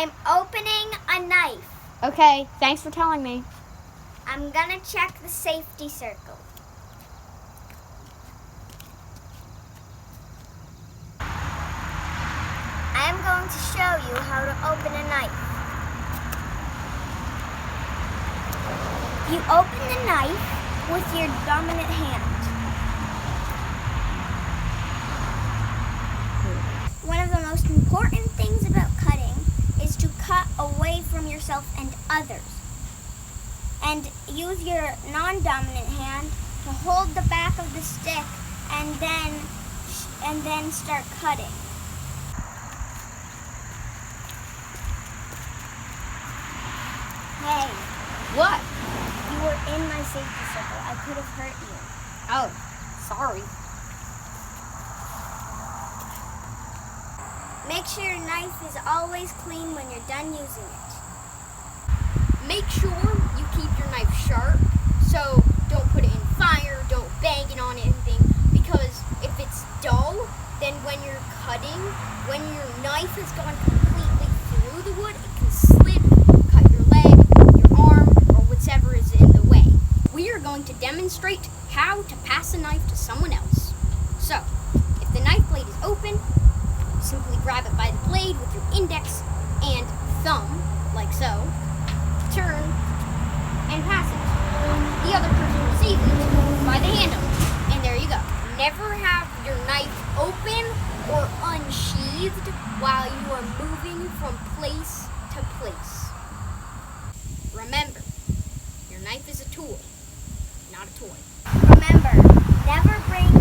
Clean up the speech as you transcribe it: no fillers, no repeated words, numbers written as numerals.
I'm opening a knife. Okay, thanks for telling me. I'm gonna check the safety circle. I'm going to show you how to open a knife. You open the knife with your dominant hand. One of the most important things about cutting is to cut away from yourself and others. And use your non-dominant hand to hold the back of the stick and then start cutting. Hey, What? you were in my safety circle. I could have hurt you. Oh, sorry. Make sure your knife is always clean when you're done using it. Make sure you keep your knife sharp, so don't put it in fire, don't bang it on anything, because if it's dull, then when you're cutting, when your knife has gone completely through the wood, it can slip, cut your leg, your arm, or whatever is in the way. We are going to demonstrate how to pass a knife to someone else. So, if the knife blade is open, simply grab it by the blade with your index and thumb, like so. Turn and pass it. The other person receives it by the handle. And there you go. Never have your knife open or unsheathed while you are moving from place to place. Remember, your knife is a tool, not a toy. Remember, never bring